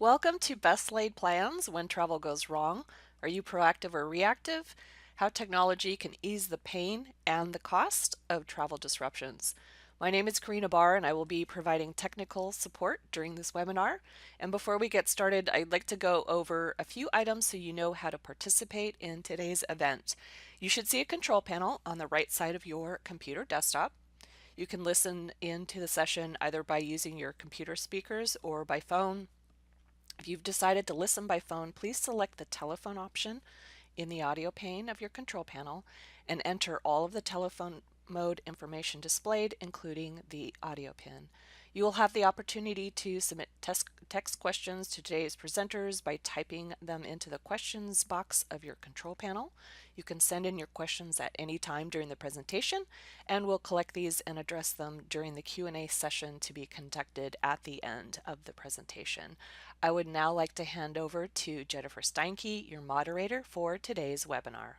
Welcome to Best Laid Plans When Travel Goes Wrong. Are you proactive or reactive? How technology can ease the pain and the cost of travel disruptions. My name is Karina Barr, and I will be providing technical support during this webinar. And before we get started, I'd like to go over a few items so you know how to participate in today's event. You should see a control panel on the right side of your computer desktop. You can listen in to the session either by using your computer speakers or by phone. If you've decided to listen by phone, please select the telephone option in the audio pane of your control panel and enter all of the telephone mode information displayed, including the audio pin. You will have the opportunity to submit text questions to today's presenters by typing them into the questions box of your control panel. You can send in your questions at any time during the presentation, and we'll collect these and address them during the Q&A session to be conducted at the end of the presentation. I would now like to hand over to Jennifer Steinke, your moderator for today's webinar.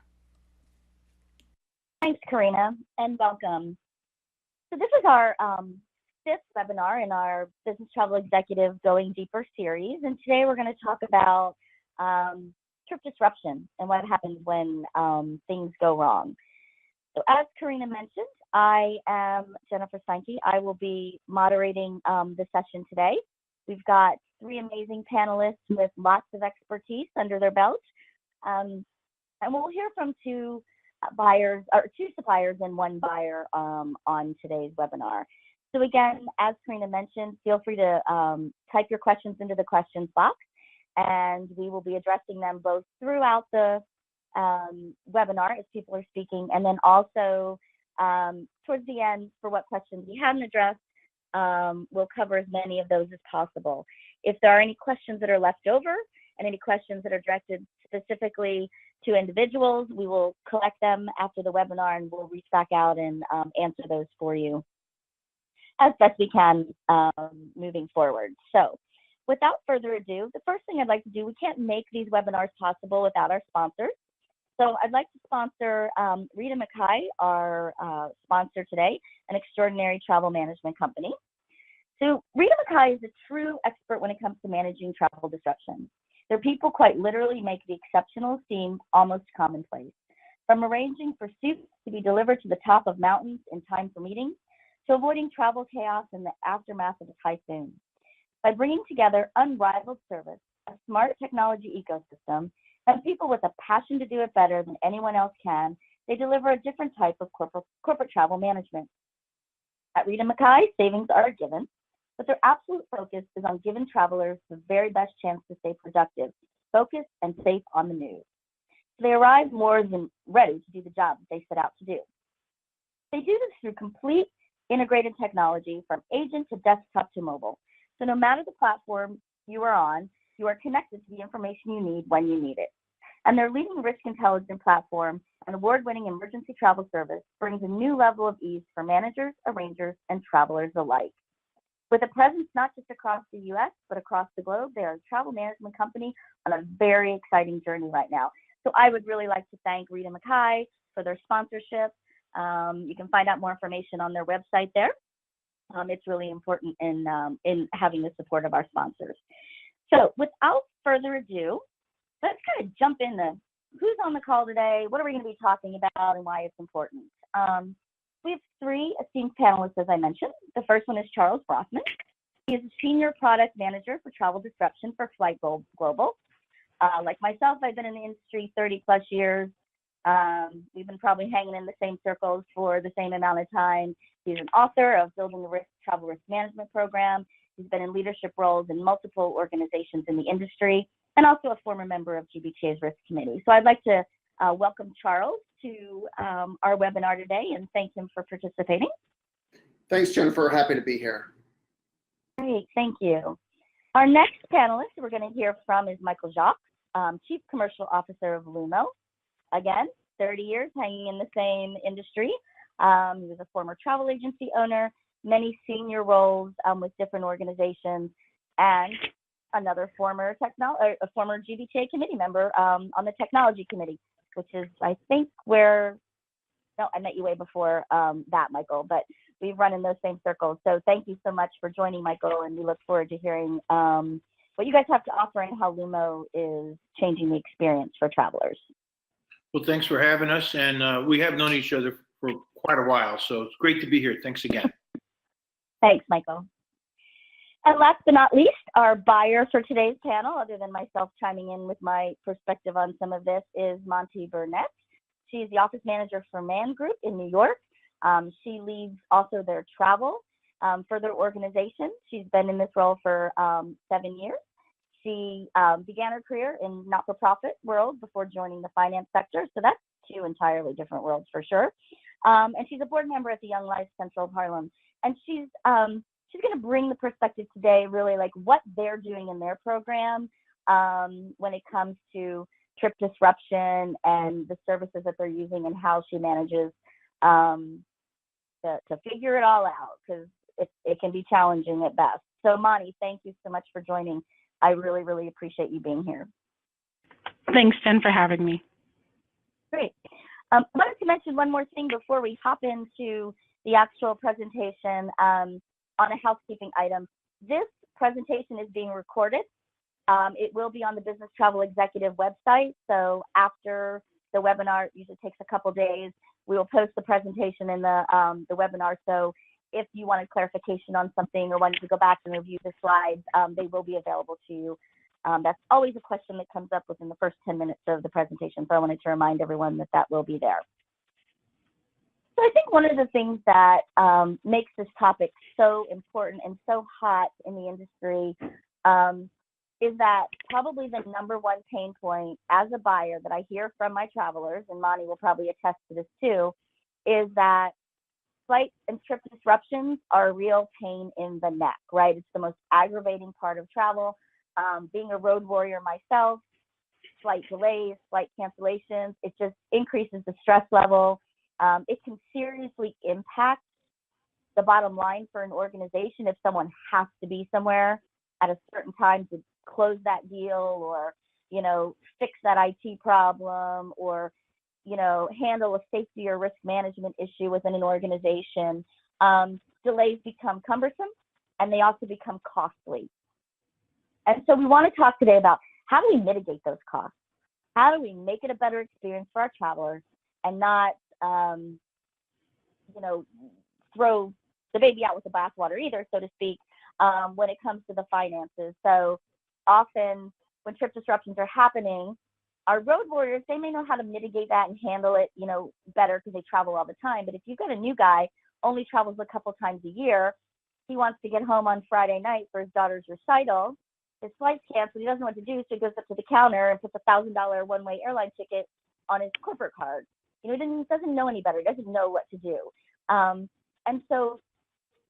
Thanks, Karina, and welcome. So this is our fifth webinar in our Business Travel Executive Going Deeper series, and today we're going to talk about trip disruption and what happens when things go wrong. So as Karina mentioned, I am Jennifer Steinke. I will be moderating the session today. We've got three amazing panelists with lots of expertise under their belt, and we'll hear from two suppliers and one buyer on today's webinar. So again, as Karina mentioned, feel free to type your questions into the questions box, and we will be addressing them both throughout the webinar as people are speaking, and then also towards the end for what questions we hadn't addressed. We'll cover as many of those as possible. If there are any questions that are left over and any questions that are directed specifically to individuals, we will collect them after the webinar and we'll reach back out and answer those for you as best we can moving forward. So without further ado, the first thing I'd like to do, we can't make these webinars possible without our sponsors. So I'd like to sponsor Rita Mackay, our sponsor today, an extraordinary travel management company. So Rita Mackay is a true expert when it comes to managing travel disruptions. Their people quite literally make the exceptional seem almost commonplace. From arranging for suits to be delivered to the top of mountains in time for meetings, to avoiding travel chaos in the aftermath of a typhoon. By bringing together unrivaled service, a smart technology ecosystem, and people with a passion to do it better than anyone else can, they deliver a different type of corporate travel management. At Rita Mackay, savings are a given, but their absolute focus is on giving travelers the very best chance to stay productive, focused, and safe on the move. So they arrive more than ready to do the job that they set out to do. They do this through complete integrated technology from agent to desktop to mobile. So no matter the platform you are on, you are connected to the information you need when you need it. And their leading risk intelligence platform and award-winning emergency travel service brings a new level of ease for managers, arrangers, and travelers alike. With a presence not just across the US, but across the globe, they are a travel management company on a very exciting journey right now. So I would really like to thank Rita Mackay for their sponsorship. You can find out more information on their website there. It's really important in having the support of our sponsors. So without further ado, let's kind of jump into who's on the call today, what are we going to be talking about, and why it's important. We have three esteemed panelists, as I mentioned. The first one is Charles Brothman. He is a senior product manager for travel disruption for Flight Global. Like myself, I've been in the industry 30 plus years. We've been probably hanging in the same circles for the same amount of time. He's an author of Building a Travel Risk Management Program. He's been in leadership roles in multiple organizations in the industry, and also a former member of GBTA's Risk Committee. So I'd like to welcome Charles to our webinar today and thank him for participating. Thanks, Jennifer. Happy to be here. Great, thank you. Our next panelist we're going to hear from is Michael Jacques, Chief Commercial Officer of Lumo. Again, 30 years hanging in the same industry. He was a former travel agency owner, many senior roles with different organizations, and another former GBTA committee member on the technology committee, which is, I think, where, no, I met you way before that, Michael, but we've run in those same circles. So thank you so much for joining, Michael, and we look forward to hearing what what you guys have to offer and how Lumo is changing the experience for travelers. Well, thanks for having us, and we have known each other for quite a while, so it's great to be here. Thanks again. Thanks, Michael. And last but not least, our buyer for today's panel, other than myself chiming in with my perspective on some of this, is Monty Burnett. She's the office manager for Man Group in New York. She leads also their travel for their organization. She's been in this role for 7 years. She began her career in not-for-profit world before joining the finance sector. So that's two entirely different worlds for sure. And she's a board member at the Young Life Central of Harlem. And she's going to bring the perspective today, really like what they're doing in their program when it comes to trip disruption and the services that they're using and how she manages to figure it all out, because it can be challenging at best. So Monty, thank you so much for joining. I really, really appreciate you being here. Thanks, Jen, for having me. Great. I wanted to mention one more thing before we hop into the actual presentation on a housekeeping item. This presentation is being recorded. It will be on the Business Travel Executive website. So after the webinar, it usually takes a couple days, we will post the presentation in the webinar. So if you wanted clarification on something or wanted to go back and review the slides, they will be available to you. That's always a question that comes up within the first 10 minutes of the presentation. So I wanted to remind everyone that that will be there. So I think one of the things that makes this topic so important and so hot in the industry is that probably the number one pain point as a buyer that I hear from my travelers, and Monty will probably attest to this too, is that flight and trip disruptions are a real pain in the neck, right? It's the most aggravating part of travel. Being a road warrior myself, flight delays, flight cancellations, it just increases the stress level. It can seriously impact the bottom line for an organization if someone has to be somewhere at a certain time to close that deal or, fix that IT problem or, handle a safety or risk management issue within an organization. Delays become cumbersome and they also become costly. And so we want to talk today about how do we mitigate those costs? How do we make it a better experience for our travelers and not, throw the baby out with the bathwater either, so to speak, when it comes to the finances. So often when trip disruptions are happening, our road warriors, they may know how to mitigate that and handle it, better because they travel all the time. But if you've got a new guy, only travels a couple times a year, he wants to get home on Friday night for his daughter's recital, his flight's canceled, he doesn't know what to do, so he goes up to the counter and puts a $1,000 one-way airline ticket on his corporate card. He doesn't know any better, he doesn't know what to do. And so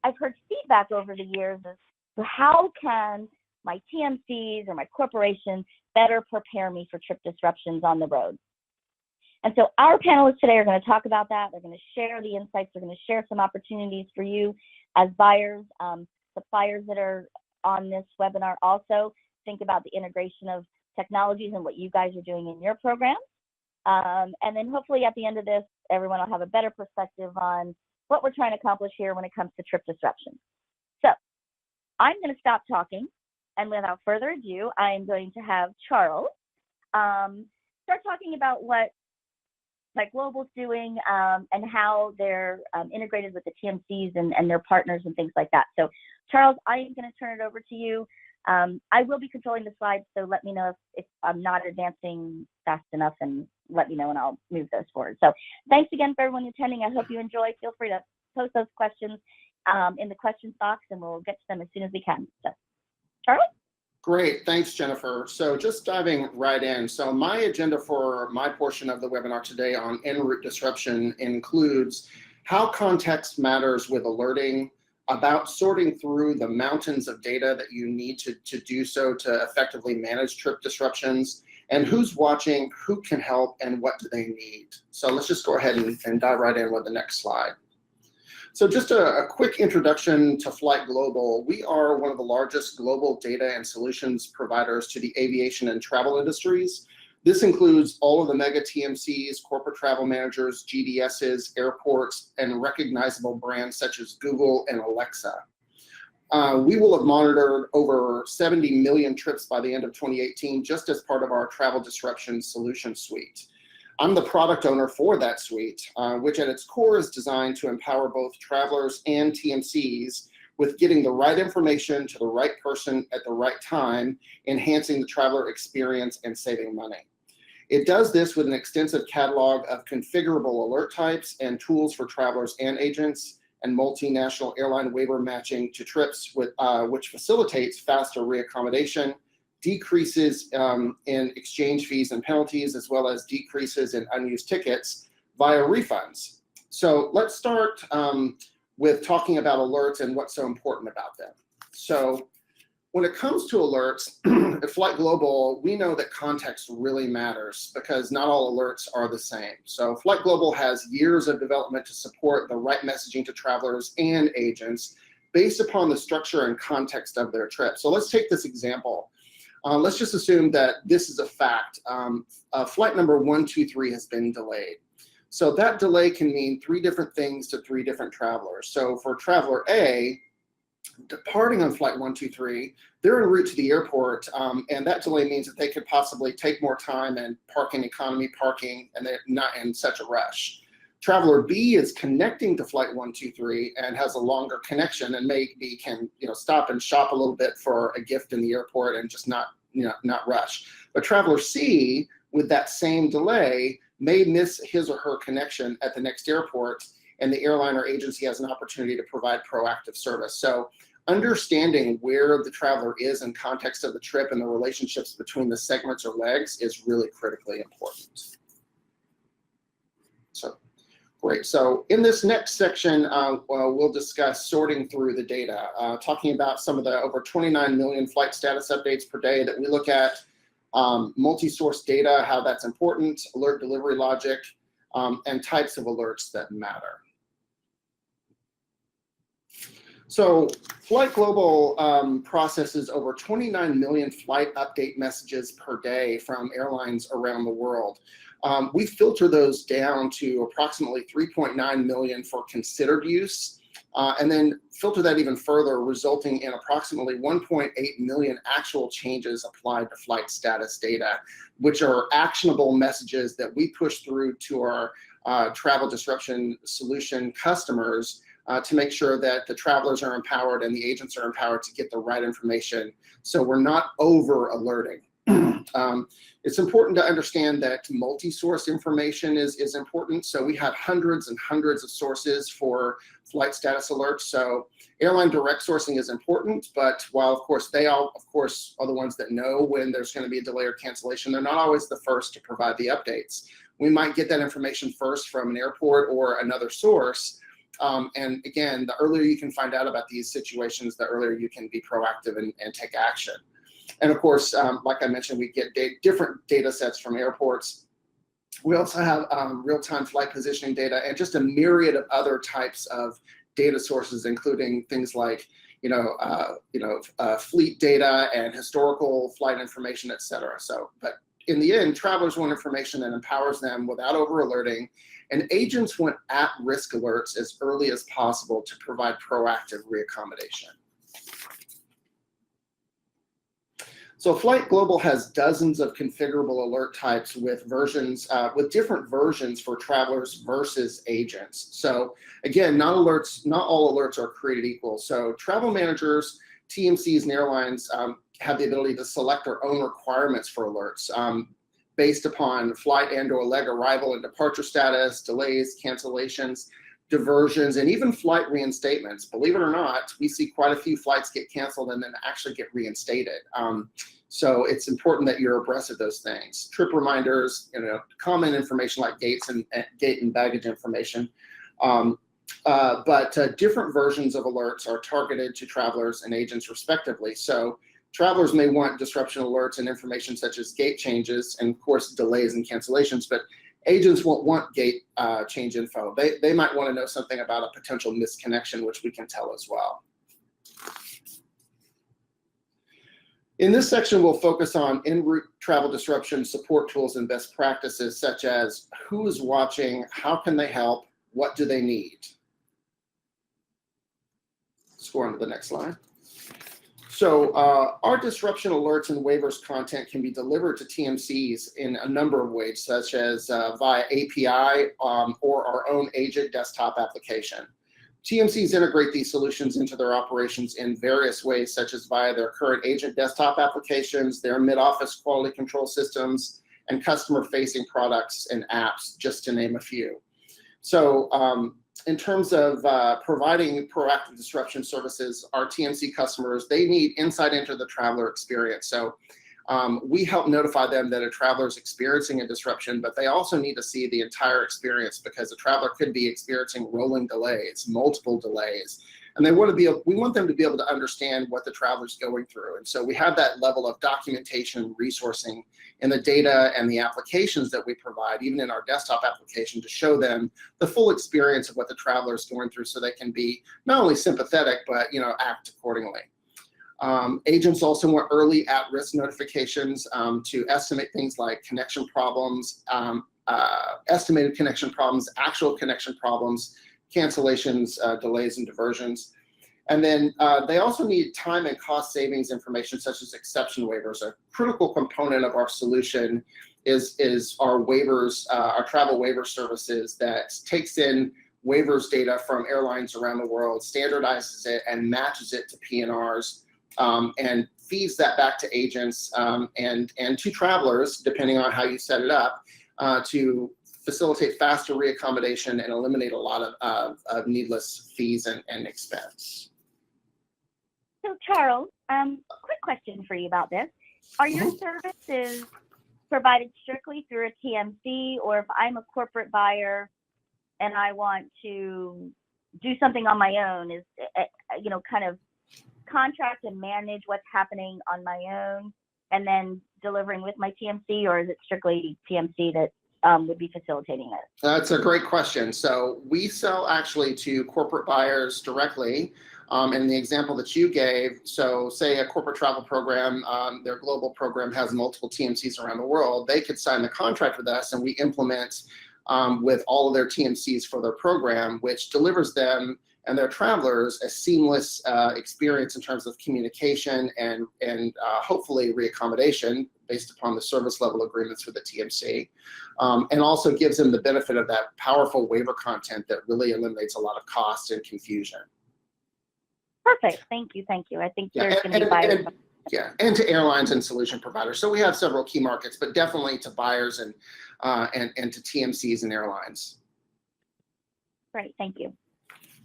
I've heard feedback over the years of how can my TMCs or my corporation better prepare me for trip disruptions on the road. And so our panelists today are going to talk about that. They're going to share the insights. They're going to share some opportunities for you as buyers, suppliers that are on this webinar. Also think about the integration of technologies and what you guys are doing in your program. And then hopefully at the end of this, everyone will have a better perspective on what we're trying to accomplish here when it comes to trip disruption. So I'm going to stop talking. And without further ado, I am going to have Charles start talking about what Global's doing and how they're integrated with the TMCs and their partners and things like that. So Charles, I am going to turn it over to you. I will be controlling the slides, so let me know if I'm not advancing fast enough and let me know and I'll move those forward. So thanks again for everyone attending. I hope you enjoy. Feel free to post those questions in the questions box and we'll get to them as soon as we can. So Charlie? Great, thanks, Jennifer. So just diving right in. So my agenda for my portion of the webinar today on Enroute disruption includes how context matters with alerting, about sorting through the mountains of data that you need to do so to effectively manage trip disruptions, and who's watching, who can help, and what do they need. So let's just go ahead and dive right in with the next slide. So just a quick introduction to Flight Global. We are one of the largest global data and solutions providers to the aviation and travel industries. This includes all of the mega TMCs, corporate travel managers, GDSs, airports, and recognizable brands such as Google and Alexa. We will have monitored over 70 million trips by the end of 2018, just as part of our travel disruption solution suite. I'm the product owner for that suite, which at its core is designed to empower both travelers and TMCs with getting the right information to the right person at the right time, enhancing the traveler experience and saving money. It does this with an extensive catalog of configurable alert types and tools for travelers and agents, and multinational airline waiver matching to trips, which facilitates faster reaccommodation, decreases in exchange fees and penalties, as well as decreases in unused tickets via refunds. So let's start with talking about alerts and what's so important about them. So when it comes to alerts, at Flight Global, we know that context really matters because not all alerts are the same. So Flight Global has years of development to support the right messaging to travelers and agents based upon the structure and context of their trip. So let's take this example. Let's just assume that this is a fact. Flight number 123 has been delayed. So that delay can mean 3 different things to 3 different travelers. So for traveler A, departing on flight 123, they're en route to the airport, and that delay means that they could possibly take more time and park in economy parking, and they're not in such a rush. Traveler B is connecting to flight 123 and has a longer connection and maybe can stop and shop a little bit for a gift in the airport and just not rush. But traveler C, with that same delay, may miss his or her connection at the next airport, and the airline or agency has an opportunity to provide proactive service. So understanding where the traveler is in context of the trip and the relationships between the segments or legs is really critically important. So great. So in this next section, we'll discuss sorting through the data, talking about some of the over 29 million flight status updates per day that we look at, multi-source data, how that's important, alert delivery logic, and types of alerts that matter. So Flight Global processes over 29 million flight update messages per day from airlines around the world. We filter those down to approximately 3.9 million for considered use, and then filter that even further, resulting in approximately 1.8 million actual changes applied to flight status data, which are actionable messages that we push through to our travel disruption solution customers to make sure that the travelers are empowered and the agents are empowered to get the right information, so we're not over alerting. It's important to understand that multi-source information is important. So we have hundreds and hundreds of sources for flight status alerts. So airline direct sourcing is important, but while of course they all, of course, are the ones that know when there's going to be a delay or cancellation, they're not always the first to provide the updates. We might get that information first from an airport or another source. And again, the earlier you can find out about these situations, the earlier you can be proactive and take action. And of course, like I mentioned, we get different data sets from airports. We also have real-time flight positioning data and just a myriad of other types of data sources, including things like fleet data and historical flight information, et cetera. So, but in the end, travelers want information that empowers them without over alerting, and agents want at-risk alerts as early as possible to provide proactive reaccommodation. So Flight Global has dozens of configurable alert types with versions, with different versions for travelers versus agents. So again, not all alerts are created equal. So travel managers, TMCs, and airlines have the ability to select their own requirements for alerts based upon flight and/or leg arrival and departure status, delays, cancellations, diversions, and even flight reinstatements. Believe it or not, we see quite a few flights get canceled and then actually get reinstated. So it's important that you're abreast of those things. Trip reminders, common information like gate and baggage information. But different versions of alerts are targeted to travelers and agents respectively. So travelers may want disruption alerts and information such as gate changes and of course delays and cancellations, but agents won't want gate change info. They might want to know something about a potential misconnection, which we can tell as well. In this section, we'll focus on Enroute travel disruption support tools and best practices, such as who is watching, how can they help, what do they need. Let's go on to the next slide. So our disruption alerts and waivers content can be delivered to TMCs in a number of ways, such as via API or our own agent desktop application. TMCs integrate these solutions into their operations in various ways, such as via their current agent desktop applications, their mid-office quality control systems, and customer-facing products and apps, just to name a few. So in terms of providing proactive disruption services, our TMC customers, they need insight into the traveler experience. So we help notify them that a traveler is experiencing a disruption, but they also need to see the entire experience because a traveler could be experiencing rolling delays, multiple delays. And we want them to be able to understand what the traveler's going through. And so we have that level of documentation, resourcing in the data and the applications that we provide, even in our desktop application, to show them the full experience of what the traveler is going through so they can be not only sympathetic, but act accordingly. Agents also want early at-risk notifications to estimate things like connection problems, estimated connection problems, actual connection problems, cancellations, delays, and diversions. And then they also need time and cost savings information such as exception waivers. A critical component of our solution is our waivers, our travel waiver services that takes in waivers data from airlines around the world, standardizes it, and matches it to PNRs, and feeds that back to agents and to travelers, depending on how you set it up, to facilitate faster reaccommodation and eliminate a lot of needless fees and expense. So Charles, quick question for you about this. Are your services provided strictly through a TMC, or if I'm a corporate buyer and I want to do something on my own, is, kind of contract and manage what's happening on my own and then delivering with my TMC, or is it strictly TMC that would be facilitating it? That's a great question. So we sell actually to corporate buyers directly. In the example that you gave, so say a corporate travel program, their global program has multiple TMCs around the world, they could sign the contract with us and we implement with all of their TMCs for their program, which delivers them and their travelers a seamless experience in terms of communication and hopefully reaccommodation based upon the service level agreements with the TMC, and also gives them the benefit of that powerful waiver content that really eliminates a lot of cost and confusion. Perfect. Thank you. I think there's going to be buyers. And to airlines and solution providers. So we have several key markets, but definitely to buyers and to TMCs and airlines. Great. Thank you.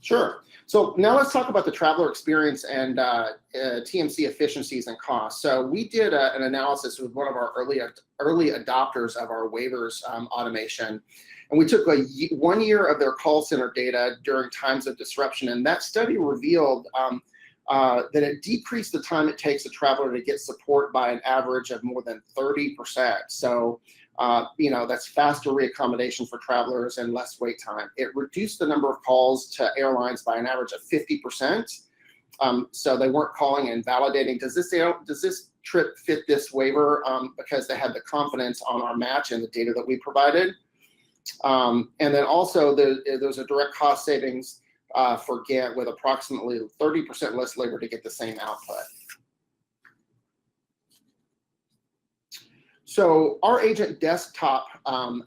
Sure. So now let's talk about the traveler experience and TMC efficiencies and costs. So we did an analysis with one of our early adopters of our waivers automation. And we took 1 year of their call center data during times of disruption. And that study revealed that it decreased the time it takes a traveler to get support by an average of more than 30%. So that's faster reaccommodation for travelers and less wait time. It reduced the number of calls to airlines by an average of 50%. So they weren't calling and validating, does this trip fit this waiver? Because they had the confidence on our match and the data that we provided. And then also there's a direct cost savings for GANT with approximately 30% less labor to get the same output. So our agent desktop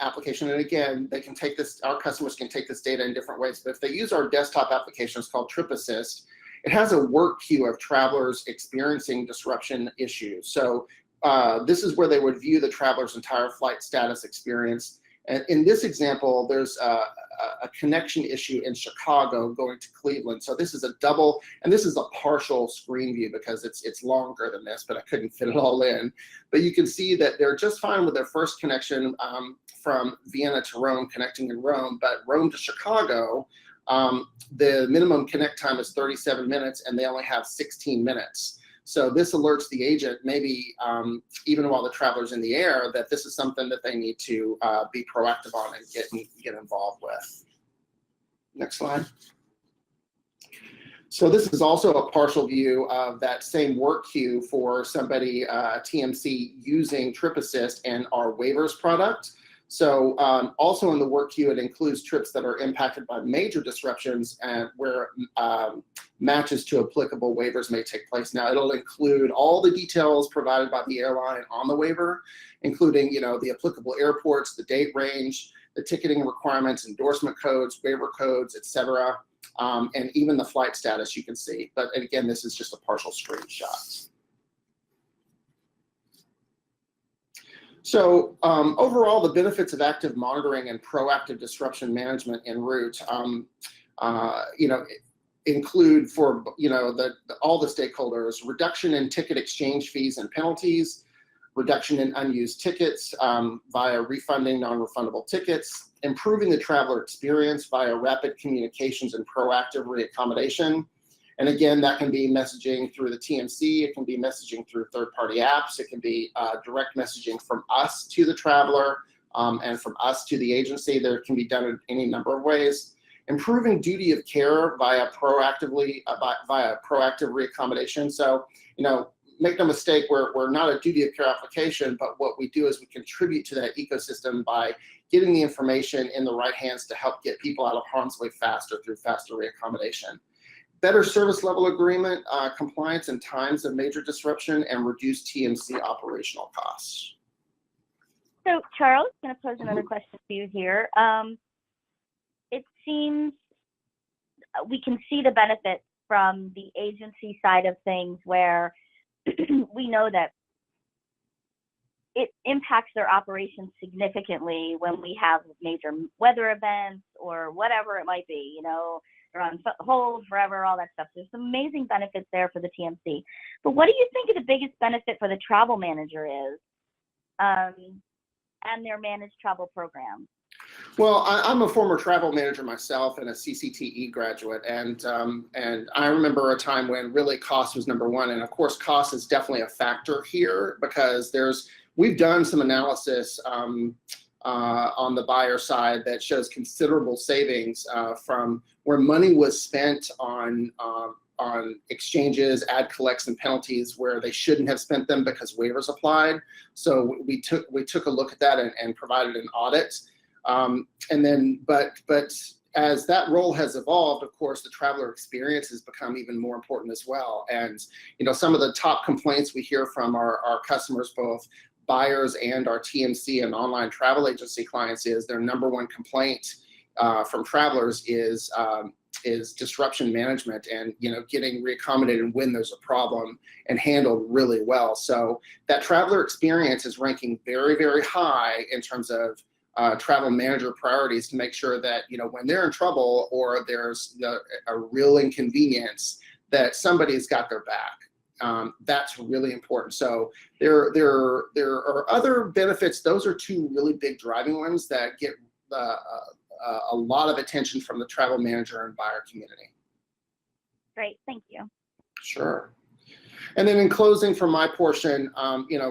application, and again, they can take this, our customers can take this data in different ways, but if they use our desktop application, it's called Trip Assist, it has a work queue of travelers experiencing disruption issues. So this is where they would view the traveler's entire flight status experience. And in this example, there's a connection issue in Chicago going to Cleveland. So this is a double, and this is a partial screen view because it's longer than this, but I couldn't fit it all in. But you can see that they're just fine with their first connection from Vienna to Rome, connecting in Rome, but Rome to Chicago, the minimum connect time is 37 minutes and they only have 16 minutes. So this alerts the agent, maybe even while the traveler's in the air, that this is something that they need to be proactive on and get involved with. Next slide. So this is also a partial view of that same work queue for somebody, TMC, using Trip Assist and our waivers product. So also in the work queue, it includes trips that are impacted by major disruptions and where matches to applicable waivers may take place. Now, it'll include all the details provided by the airline on the waiver, including, the applicable airports, the date range, the ticketing requirements, endorsement codes, waiver codes, etc., and even the flight status you can see. But again, this is just a partial screenshot. So overall, the benefits of active monitoring and proactive disruption management Enroute, include for all the stakeholders: reduction in ticket exchange fees and penalties, reduction in unused tickets via refunding non-refundable tickets, improving the traveler experience via rapid communications and proactive reaccommodation. And again, that can be messaging through the TMC, it can be messaging through third-party apps, it can be direct messaging from us to the traveler and from us to the agency. There can be done in any number of ways. Improving duty of care via proactive reaccommodation. So, make no mistake, we're not a duty of care application, but what we do is we contribute to that ecosystem by getting the information in the right hands to help get people out of harm's way faster through faster reaccommodation. Better service level agreement, compliance in times of major disruption, and reduced TMC operational costs. So Charles, I'm going to pose another question to you here. It seems we can see the benefits from the agency side of things where we know that it impacts their operations significantly when we have major weather events or whatever it might be, they're on hold forever, all that stuff. There's some amazing benefits there for the TMC. But what do you think the biggest benefit for the travel manager is and their managed travel program? Well, I'm a former travel manager myself and a CCTE graduate, and I remember a time when really cost was number one, and of course cost is definitely a factor here because we've done some analysis on the buyer side that shows considerable savings from where money was spent on exchanges, ad collects, and penalties where they shouldn't have spent them because waivers applied. So we took a look at that and provided an audit. But as that role has evolved, of course, the traveler experience has become even more important as well. And some of the top complaints we hear from our customers, both buyers and our TMC and online travel agency clients, is their number one complaint from travelers is disruption management and getting reaccommodated when there's a problem and handled really well. So that traveler experience is ranking very, very high in terms of travel manager priorities to make sure that when they're in trouble or there's a real inconvenience, that somebody's got their back. That's really important. So there are other benefits. Those are two really big driving ones that get a lot of attention from the travel manager and buyer community. Great, thank you. Sure. And then in closing for my portion,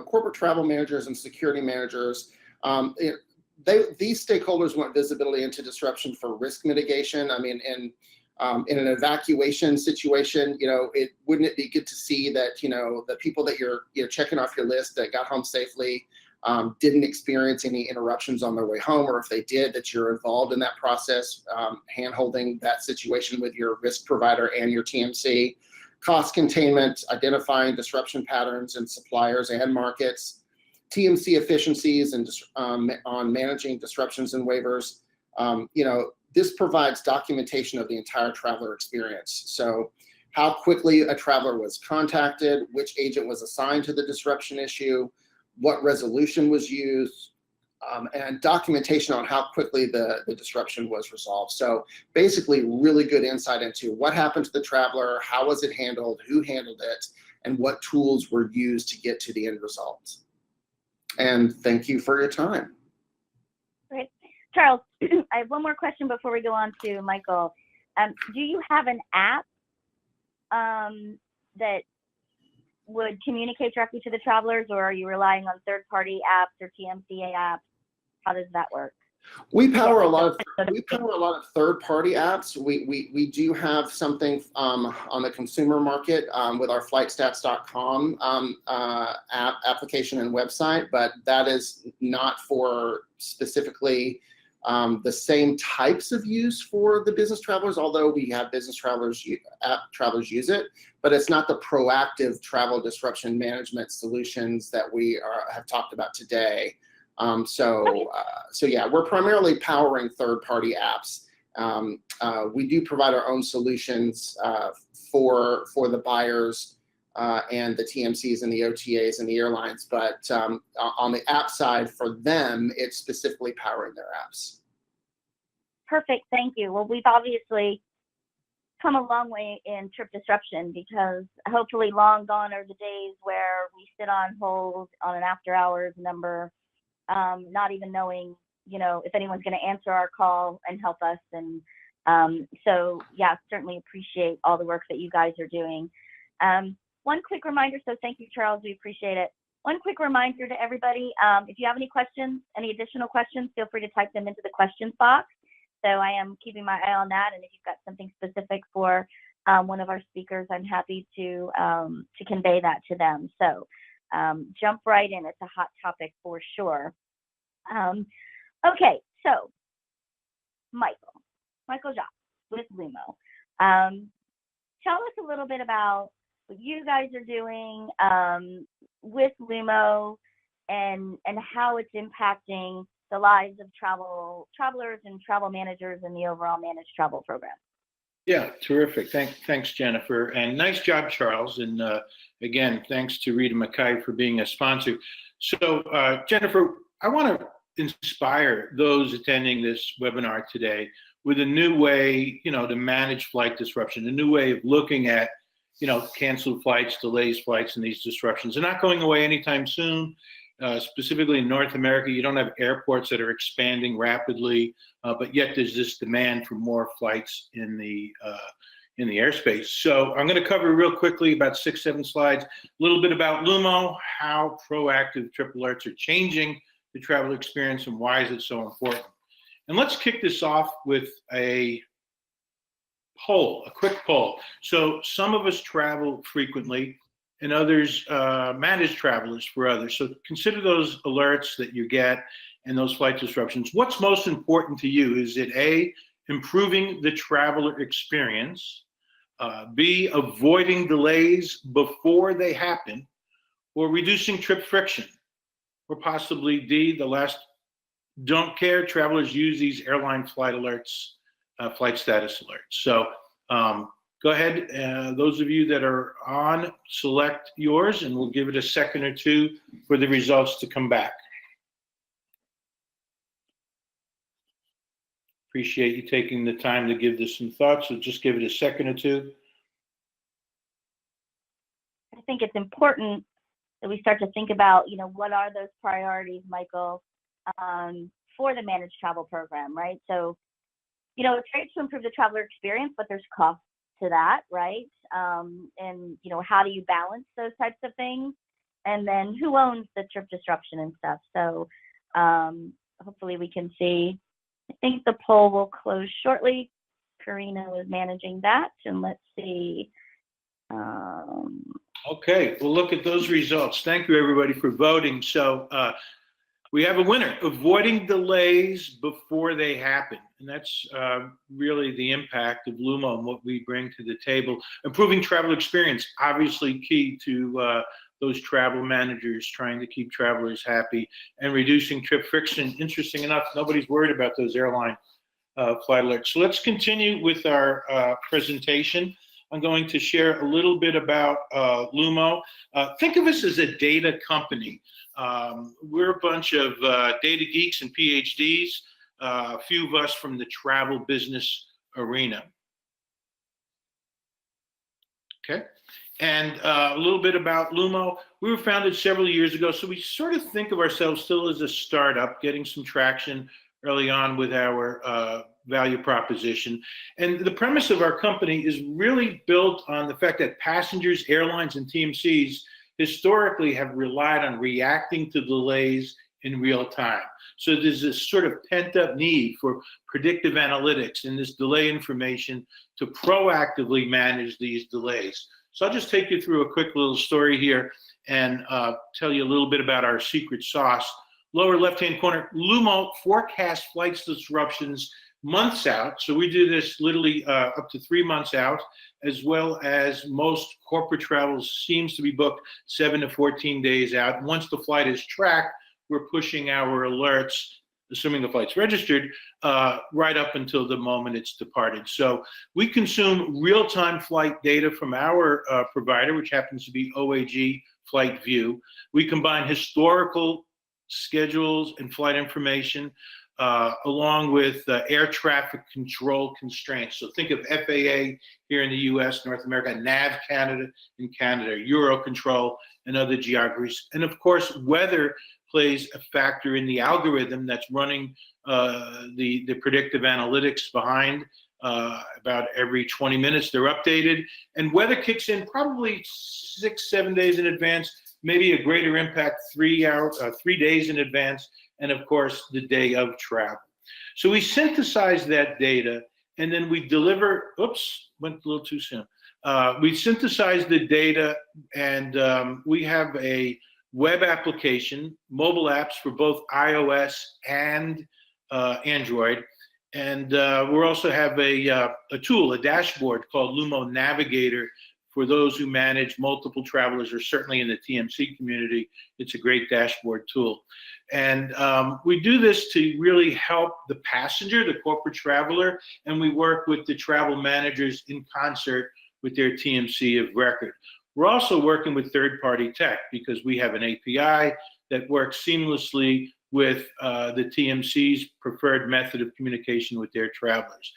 corporate travel managers and security managers, these stakeholders want visibility into disruption for risk mitigation. I mean, in an evacuation situation, wouldn't it be good to see that, the people that you're checking off your list that got home safely didn't experience any interruptions on their way home, or if they did, that you're involved in that process, hand-holding that situation with your risk provider and your TMC. Cost containment, identifying disruption patterns in suppliers and markets, TMC efficiencies and on managing disruptions and waivers. This provides documentation of the entire traveler experience. So how quickly a traveler was contacted, which agent was assigned to the disruption issue, what resolution was used, and documentation on how quickly the disruption was resolved. So basically really good insight into what happened to the traveler, how was it handled, who handled it, and what tools were used to get to the end result. And thank you for your time. Great. Charles, I have one more question before we go on to Michael. Do you have an app that would communicate directly to the travelers, or are you relying on third-party apps or TMCA apps? How does that work? We power a lot of third-party apps. We do have something on the consumer market with our flightstats.com application and website, but that is not for specifically the same types of use for the business travelers, although we have business travelers use it, but it's not the proactive travel disruption management solutions that we have talked about today. So yeah, we're primarily powering third-party apps. We do provide our own solutions for the buyers and the TMCs and the OTAs and the airlines, but on the app side for them, it's specifically powering their apps. Perfect, thank you. Well, we've obviously come a long way in trip disruption, because hopefully long gone are the days where we sit on hold on an after hours number, not even knowing, if anyone's going to answer our call and help us. And so yeah, certainly appreciate all the work that you guys are doing. One quick reminder, so thank you, Charles, we appreciate it. One quick reminder to everybody, if you have any questions, any additional questions, feel free to type them into the questions box. So I am keeping my eye on that, and if you've got something specific for one of our speakers, I'm happy to convey that to them. So jump right in. It's a hot topic for sure. Okay, so Michael Jacques with Lumo. Tell us a little bit about what you guys are doing with Lumo and how it's impacting the lives of travelers and travel managers in the overall managed travel program. Yeah, terrific. Thanks, Jennifer. And nice job, Charles. And again, thanks to Rita McKay for being a sponsor. So Jennifer, I want to inspire those attending this webinar today with a new way, to manage flight disruption, a new way of looking at, canceled flights, delays flights, and these disruptions. They're not going away anytime soon. Specifically in North America, you don't have airports that are expanding rapidly, but yet there's this demand for more flights in the airspace. So I'm going to cover real quickly, about 6-7 slides, a little bit about Lumo, how proactive trip alerts are changing the travel experience, and why is it so important. And let's kick this off with a quick poll. So some of us travel frequently, and others manage travelers for others. So consider those alerts that you get and those flight disruptions. What's most important to you? Is it A, improving the traveler experience, B, avoiding delays before they happen, or reducing trip friction, or possibly D, the last, don't care, travelers use these airline flight alerts, flight status alerts. So go ahead, those of you that are on, select yours, and we'll give it a second or two for the results to come back. Appreciate you taking the time to give this some thought, so just give it a second or two. I think it's important that we start to think about, what are those priorities, Michael, for the managed travel program, right? So, it's great to improve the traveler experience, but there's cost to that, right? And how do you balance those types of things? And then who owns the trip disruption and stuff? So hopefully we can see. I think the poll will close shortly. Karina was managing that, and let's see. Okay, we'll look at those results. Thank you, everybody, for voting. So we have a winner: avoiding delays before they happen. And that's really the impact of Lumo and what we bring to the table. Improving travel experience, obviously key to those travel managers trying to keep travelers happy, and reducing trip friction. Interesting enough, nobody's worried about those airline flight alerts. So let's continue with our presentation. I'm going to share a little bit about Lumo. Think of us as a data company. We're a bunch of data geeks and PhDs, a few of us from the travel business arena. Okay, and a little bit about Lumo. We were founded several years ago, so we sort of think of ourselves still as a startup, getting some traction early on with our value proposition. And the premise of our company is really built on the fact that passengers, airlines, and TMCs historically have relied on reacting to delays in real time. So there's this sort of pent-up need for predictive analytics and this delay information to proactively manage these delays. So I'll just take you through a quick little story here and tell you a little bit about our secret sauce. Lower left-hand corner, Lumo forecasts flight disruptions months out. So we do this literally up to 3 months out, as well as most corporate travel seems to be booked 7 to 14 days out. Once the flight is tracked, we're pushing our alerts, assuming the flight's registered, right up until the moment it's departed. So we consume real-time flight data from our provider, which happens to be OAG Flight View. We combine historical schedules and flight information along with air traffic control constraints. So think of FAA here in the US, North America, NAV Canada in Canada, Eurocontrol and other geographies. And of course, weather plays a factor in the algorithm that's running the predictive analytics behind. About every 20 minutes, they're updated. And weather kicks in probably 6-7 days in advance, maybe a greater impact 3 days in advance, and of course, the day of travel. So we synthesize that data, and then we deliver, oops, went a little too soon. We synthesize the data, and we have a web application, mobile apps for both iOS and Android. And we also have a tool, a dashboard called Lumo Navigator for those who manage multiple travelers, or certainly in the TMC community. It's a great dashboard tool. And we do this to really help the passenger, the corporate traveler, and we work with the travel managers in concert with their TMC of record. We're also working with third-party tech because we have an API that works seamlessly with the TMC's preferred method of communication with their travelers.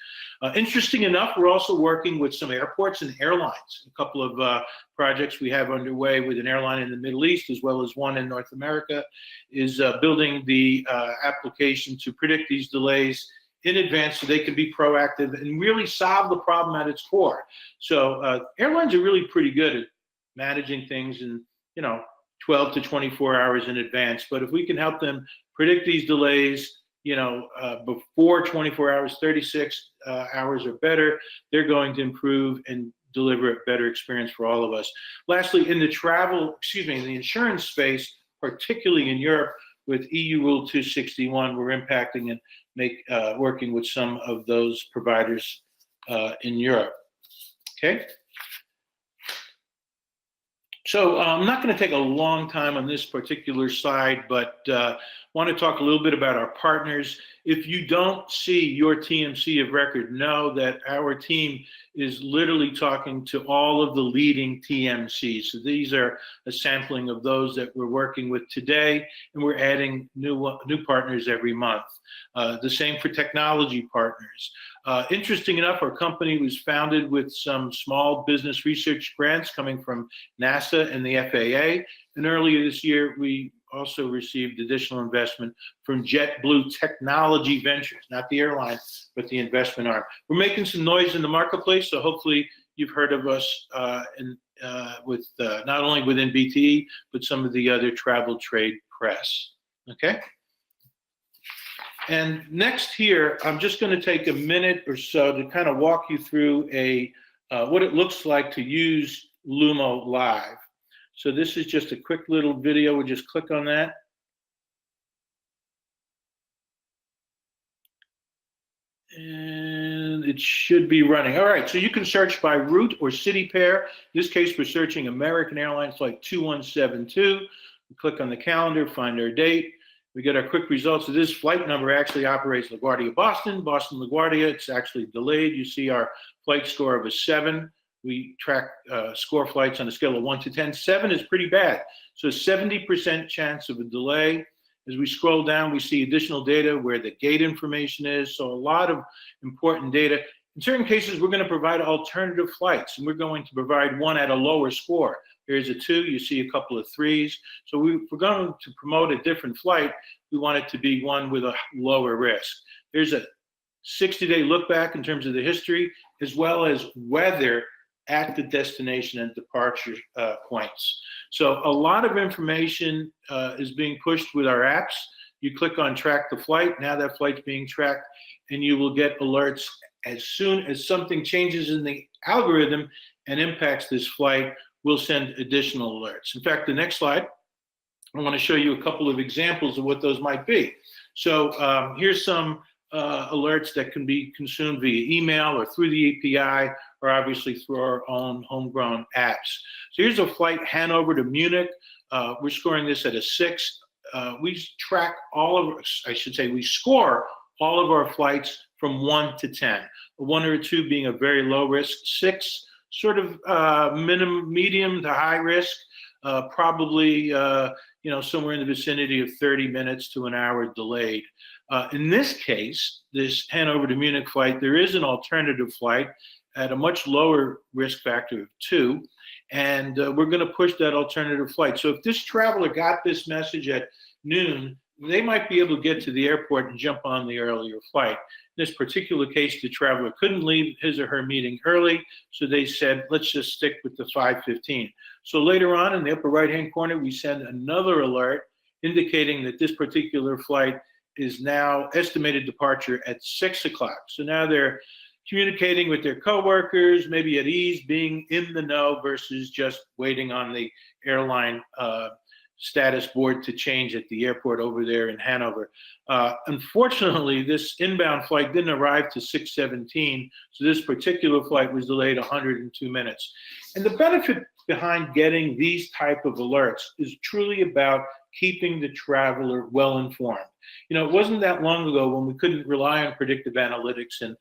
Interesting enough, we're also working with some airports and airlines. A couple of projects we have underway with an airline in the Middle East, as well as one in North America, is building the application to predict these delays in advance so they can be proactive and really solve the problem at its core. So airlines are really pretty good at managing things in, 12 to 24 hours in advance. But if we can help them predict these delays, before 24 hours, 36 hours or better, they're going to improve and deliver a better experience for all of us. Lastly, in the insurance space, particularly in Europe, with EU Rule 261, we're impacting and working with some of those providers in Europe. Okay. So I'm not going to take a long time on this particular slide, but want to talk a little bit about our partners. If you don't see your TMC of record, know that our team is literally talking to all of the leading TMCs. So these are a sampling of those that we're working with today, and we're adding new partners every month. The same for technology partners. Interesting enough, our company was founded with some small business research grants coming from NASA and the FAA. And earlier this year, we also received additional investment from JetBlue Technology Ventures, not the airline, but the investment arm. We're making some noise in the marketplace, so hopefully you've heard of us with not only within BTE, but some of the other travel trade press. Okay. And next here, I'm just going to take a minute or so to kind of walk you through what it looks like to use Lumo Live. So this is just a quick little video. We'll just click on that. And it should be running. All right, so you can search by route or city pair. In this case, we're searching American Airlines Flight 2172. We click on the calendar, find our date. We get our quick results. So this flight number actually operates LaGuardia, Boston, Boston, LaGuardia. It's actually delayed. You see our flight score of a 7. We track score flights on a scale of 1 to 10. 7 is pretty bad. So 70% chance of a delay. As we scroll down, we see additional data where the gate information is. So a lot of important data. In certain cases, we're going to provide alternative flights, and we're going to provide one at a lower score. Here's a 2. You see a couple of 3s. So if we're going to promote a different flight, we want it to be one with a lower risk. There's a 60-day look back in terms of the history, as well as weather at the destination and departure points. So a lot of information is being pushed with our apps. You click on track the flight, now that flight's being tracked, and you will get alerts as soon as something changes in the algorithm and impacts this flight. We'll send additional alerts. In fact, the next slide, I want to show you a couple of examples of what those might be. So here's some alerts that can be consumed via email or through the API, or obviously through our own homegrown apps. So here's a flight Hanover to Munich. We're scoring this at a 6. We track all of, I should say, we score all of our flights from 1 to 10. A 1 or a 2 being a very low risk, 6 sort of medium to high risk, probably somewhere in the vicinity of 30 minutes to an hour delayed. In this case, this Hanover to Munich flight, there is an alternative flight at a much lower risk factor of 2, and we're going to push that alternative flight. So if this traveler got this message at noon, they might be able to get to the airport and jump on the earlier flight. In this particular case, the traveler couldn't leave his or her meeting early, so they said, let's just stick with the 5:15. So later on in the upper right-hand corner, we send another alert indicating that this particular flight is now estimated departure at 6 o'clock. So now they're communicating with their coworkers, maybe at ease, being in the know versus just waiting on the airline status board to change at the airport over there in Hanover. Unfortunately, this inbound flight didn't arrive to 6:17, so this particular flight was delayed 102 minutes. And the benefit behind getting these type of alerts is truly about keeping the traveler well informed. It wasn't that long ago when we couldn't rely on predictive analytics, and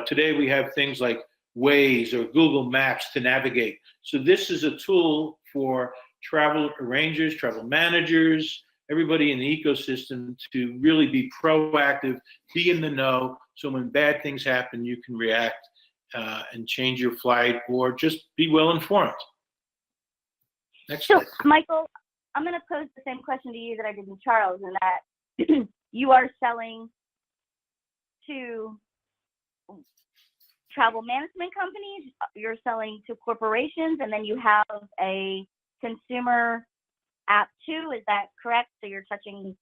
today we have things like Waze or Google Maps to navigate. So this is a tool for travel arrangers, travel managers, everybody in the ecosystem to really be proactive, be in the know, so when bad things happen, you can react and change your flight or just be well informed. Next So, slide. Michael, I'm going to pose the same question to you that I did to Charles, in that you are selling to travel management companies, you're selling to corporations, and then you have a consumer app too. Is that correct? So you're touching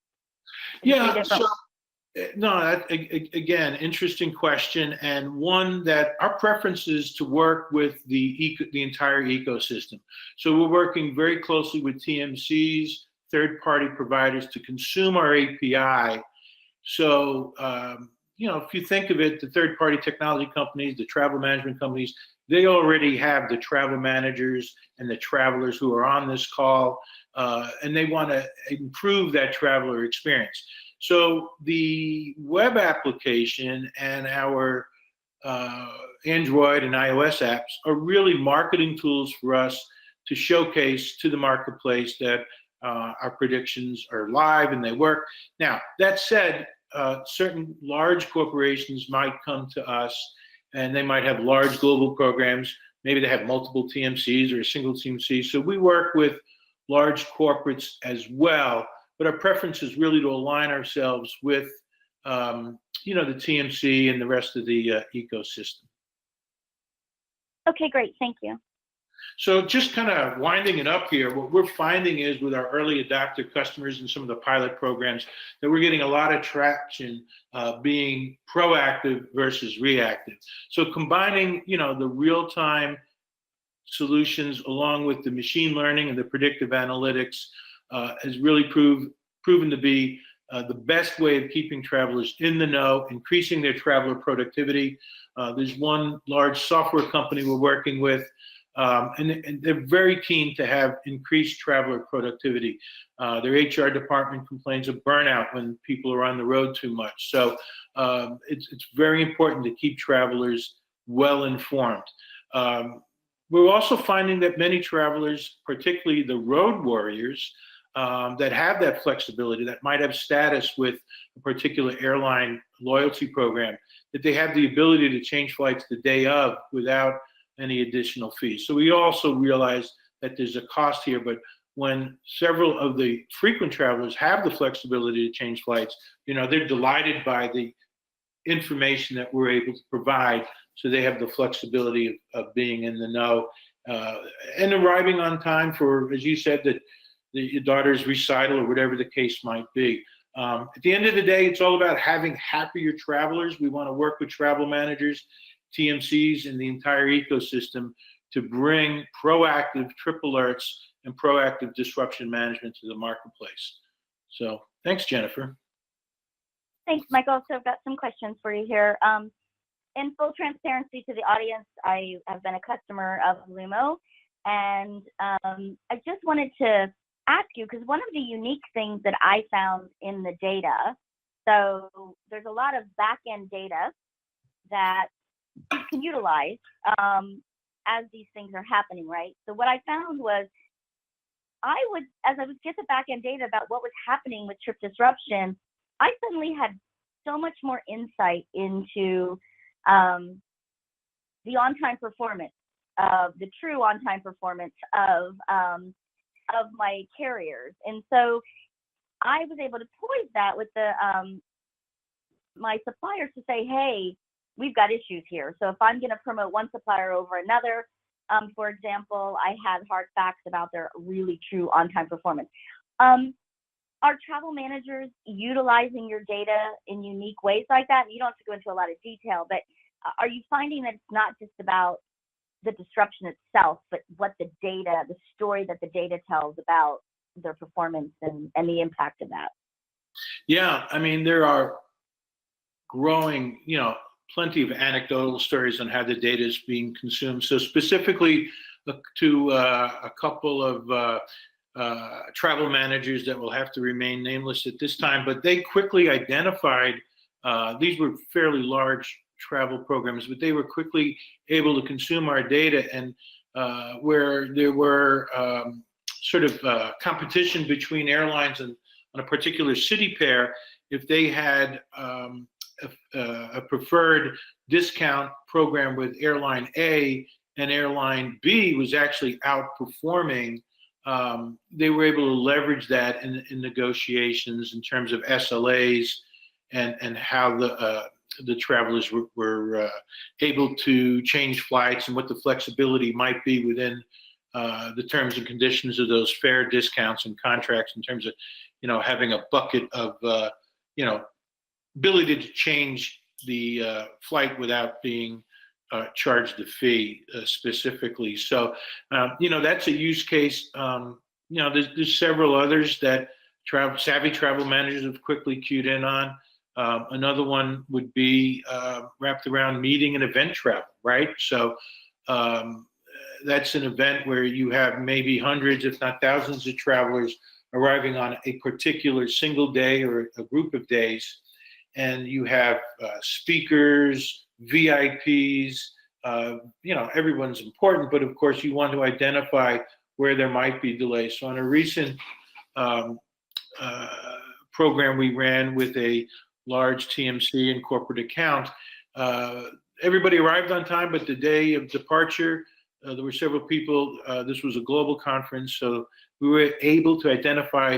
Yeah, different. so no, again, interesting question, and one that our preference is to work with the entire ecosystem. So we're working very closely with TMCs, third-party providers, to consume our API. So if you think of it, the third-party technology companies, the travel management companies, they already have the travel managers and the travelers who are on this call, and they want to improve that traveler experience. So the web application and our Android and iOS apps are really marketing tools for us to showcase to the marketplace that our predictions are live and they work. Now, that said, certain large corporations might come to us and they might have large global programs. Maybe they have multiple TMCs or a single TMC. So we work with large corporates as well, but our preference is really to align ourselves with, the TMC and the rest of the ecosystem. Okay, great. Thank you. So just kind of winding it up here, what we're finding is with our early adopter customers and some of the pilot programs that we're getting a lot of traction being proactive versus reactive. So combining, the real-time solutions along with the machine learning and the predictive analytics has really proven to be the best way of keeping travelers in the know, increasing their traveler productivity. There's one large software company we're working with, and they're very keen to have increased traveler productivity. Their HR department complains of burnout when people are on the road too much. So it's very important to keep travelers well informed. We're also finding that many travelers, particularly the road warriors, that have that flexibility, that might have status with a particular airline loyalty program, that they have the ability to change flights the day of without any additional fees. So we also realize that there's a cost here, but when several of the frequent travelers have the flexibility to change flights, they're delighted by the information that we're able to provide, so they have the flexibility of being in the know and arriving on time for, as you said, that your daughter's recital or whatever the case might be. At the end of the day, it's all about having happier travelers. We want to work with travel managers, TMCs, and the entire ecosystem to bring proactive trip alerts and proactive disruption management to the marketplace. So thanks, Jennifer. Thanks, Michael. So I've got some questions for you here. In full transparency to the audience, I have been a customer of Lumo, and I just wanted to ask you, because one of the unique things that I found in the data, so there's a lot of back-end data that you can utilize as these things are happening, right? So what I found was as I would get the back-end data about what was happening with trip disruption, I suddenly had so much more insight into the on-time performance, the true on-time performance of my carriers. And so I was able to poise that with my suppliers to say, hey, we've got issues here. So if I'm going to promote one supplier over another, for example, I had hard facts about their really true on-time performance. Are travel managers utilizing your data in unique ways like that? You don't have to go into a lot of detail, but are you finding that it's not just about the disruption itself, but what the data, the story that the data tells about their performance and the impact of that? Yeah, I mean, there are growing, plenty of anecdotal stories on how the data is being consumed. So specifically to a couple of travel managers that will have to remain nameless at this time, but they quickly identified, these were fairly large travel programs, but they were quickly able to consume our data, and where there were competition between airlines and on a particular city pair, if they had a preferred discount program with airline A and airline B was actually outperforming, they were able to leverage that in negotiations in terms of SLAs and how the travelers were able to change flights and what the flexibility might be within the terms and conditions of those fare discounts and contracts in terms of, having a bucket of, ability to change the flight without being charged the fee specifically. So, that's a use case. There's several others that savvy travel managers have quickly cued in on. Another one would be wrapped around meeting and event travel, right? So that's an event where you have maybe hundreds, if not thousands of travelers arriving on a particular single day or a group of days. And you have speakers, VIPs, everyone's important, but of course you want to identify where there might be delays. So on a recent program we ran with a large TMC and corporate account, everybody arrived on time, but the day of departure, there were several people, this was a global conference, so we were able to identify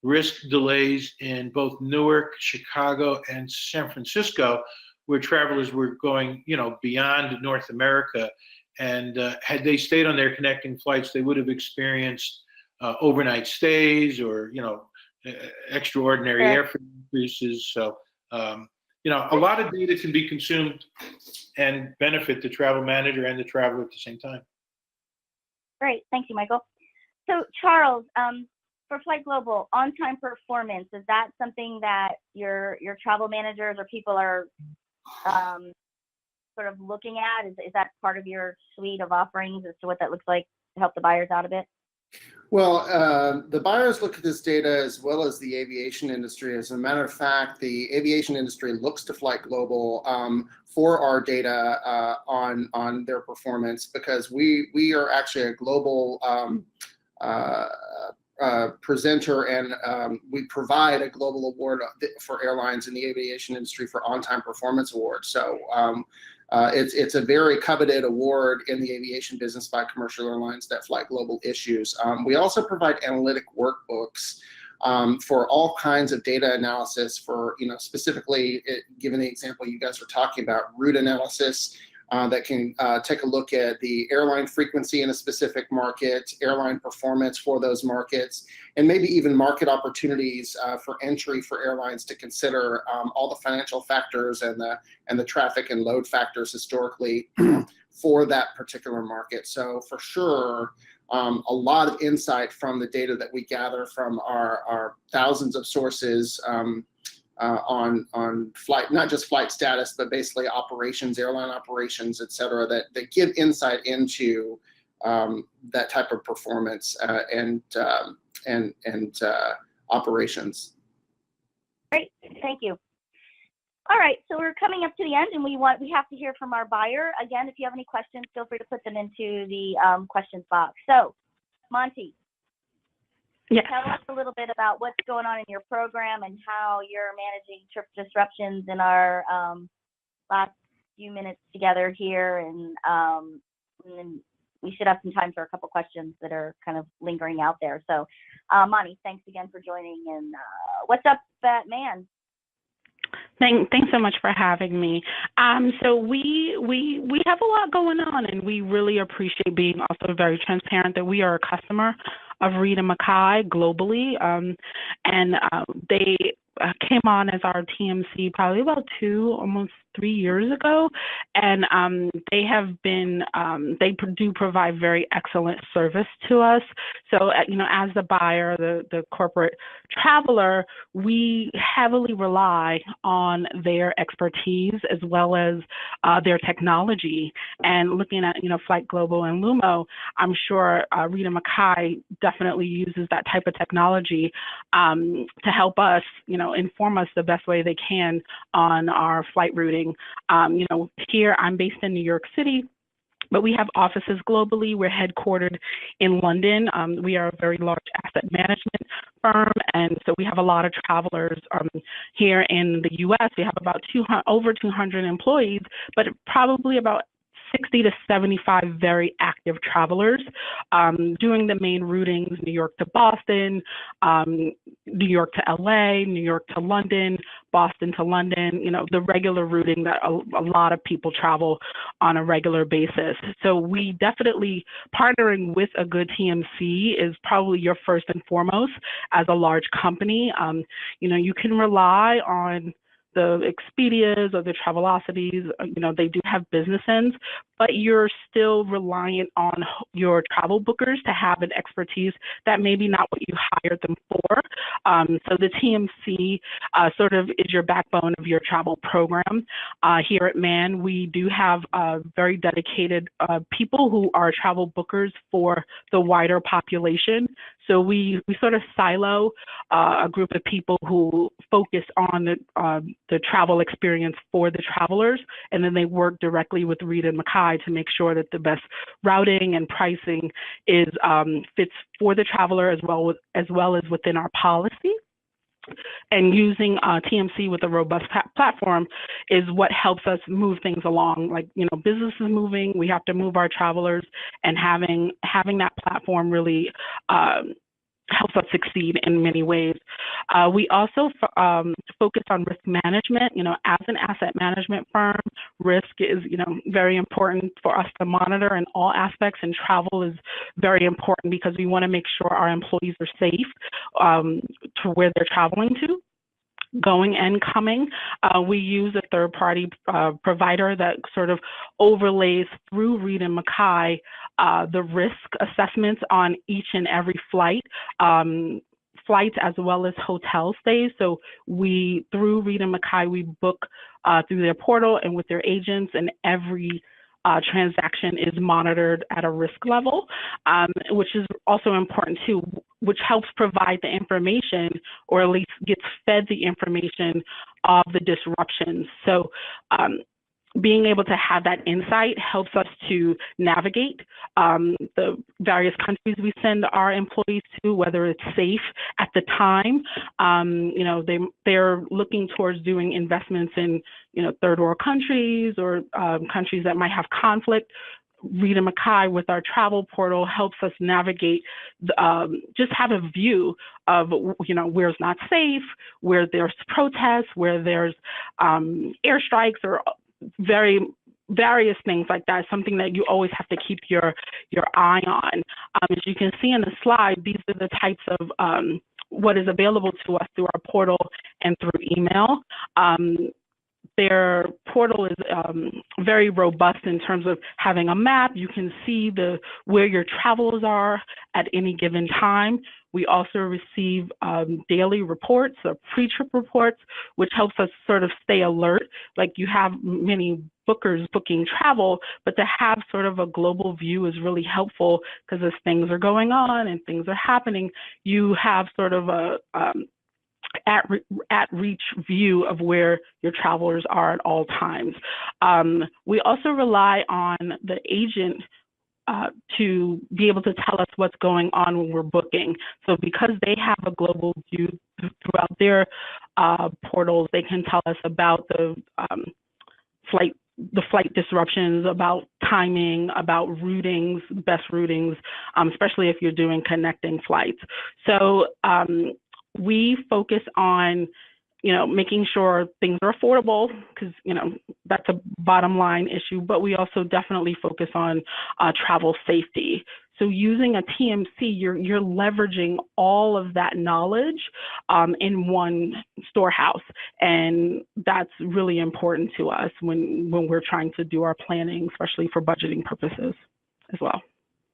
risk delays in both Newark, Chicago, and San Francisco, where travelers were going, beyond North America. And had they stayed on their connecting flights, they would have experienced overnight stays or, extraordinary airfare increases. So, a lot of data can be consumed and benefit the travel manager and the traveler at the same time. Great, thank you, Michael. So Charles, for Flight Global, on-time performance, is that something that your travel managers or people are sort of looking at? Is that part of your suite of offerings as to what that looks like to help the buyers out a bit? Well, the buyers look at this data as well as the aviation industry. As a matter of fact, the aviation industry looks to Flight Global for our data on their performance, because we are actually a global presenter, and we provide a global award for airlines in the aviation industry for on-time performance awards. So it's a very coveted award in the aviation business by commercial airlines that Flight Global issues. We also provide analytic workbooks for all kinds of data analysis for, specifically, given the example you guys were talking about, route analysis, that can take a look at the airline frequency in a specific market, airline performance for those markets, and maybe even market opportunities for entry for airlines to consider, all the financial factors and the traffic and load factors historically for that particular market. So for sure, a lot of insight from the data that we gather from our thousands of sources on flight, not just flight status, but basically operations, airline operations, et cetera, that give insight into that type of performance and operations. Great, thank you. All right, so we're coming up to the end, and we have to hear from our buyer. Again, if you have any questions, feel free to put them into the questions box. So, Monty, Yes. tell us a little bit about what's going on in your program and how you're managing trip disruptions in our last few minutes together here, and then we should have some time for a couple questions that are kind of lingering out there. So, Monty, thanks again for joining, and what's up at Man? Thanks so much for having me. So we have a lot going on, and we really appreciate being also very transparent that we are a customer of Rita Mackay globally, and they came on as our TMC probably about almost 3 years ago, and they have been they do provide very excellent service to us. So as the buyer, the corporate traveler, we heavily rely on their expertise as well as their technology. And looking at Flight Global and Lumo, I'm sure Rita Mackay definitely uses that type of technology to help us, inform us the best way they can on our flight routing. Here I'm based in New York City, but we have offices globally. We're headquartered in London. We are a very large asset management firm, and so we have a lot of travelers here in the U.S. We have about over 200 employees, but probably about 60 to 75 very active travelers doing the main routings: New York to Boston, New York to LA, New York to London, Boston to London, the regular routing that a lot of people travel on a regular basis. So we definitely, partnering with a good TMC is probably your first and foremost as a large company. You can rely on the Expedias or the Travelocities, they do have business ends, but you're still reliant on your travel bookers to have an expertise that maybe not what you hired them for. So the TMC sort of is your backbone of your travel program. Here at Man, we do have very dedicated people who are travel bookers for the wider population. So we sort of silo a group of people who focus on the travel experience for the travelers, and then they work directly with Rita Mackay to make sure that the best routing and pricing is fits for the traveler as well as within our policy. And using TMC with a robust platform is what helps us move things along. Like, business is moving, we have to move our travelers, and having that platform really helps us succeed in many ways. We also focus on risk management. As an asset management firm, risk is, very important for us to monitor in all aspects, and travel is very important because we want to make sure our employees are safe to where they're traveling to, going and coming. We use a third-party provider that sort of overlays through Rita Mackay the risk assessments on each and every flights as well as hotel stays. So through Rita Mackay, we book through their portal and with their agents, and every transaction is monitored at a risk level, which is also important too, which helps provide the information, or at least gets fed the information of the disruptions. So being able to have that insight helps us to navigate the various countries we send our employees to, whether it's safe at the time. They're looking towards doing investments in, third world countries or countries that might have conflict. Rita Mackay with our travel portal helps us navigate, just have a view of, where's not safe, where there's protests, where there's airstrikes or very various things like that, something that you always have to keep your eye on. As you can see in the slide, these are the types of what is available to us through our portal and through email. Their portal is very robust in terms of having a map. You can see where your travels are at any given time. We also receive daily reports or pre-trip reports, which helps us sort of stay alert. Like, you have many bookers booking travel, but to have sort of a global view is really helpful, because as things are going on and things are happening, you have sort of a at reach view of where your travelers are at all times. We also rely on the agent to be able to tell us what's going on when we're booking. So because they have a global view throughout their portals, they can tell us about the flight disruptions, about timing, about routings, best routings, especially if you're doing connecting flights. So we focus on, making sure things are affordable, because, that's a bottom line issue, but we also definitely focus on travel safety. So using a TMC, you're leveraging all of that knowledge in one storehouse. And that's really important to us when we're trying to do our planning, especially for budgeting purposes as well.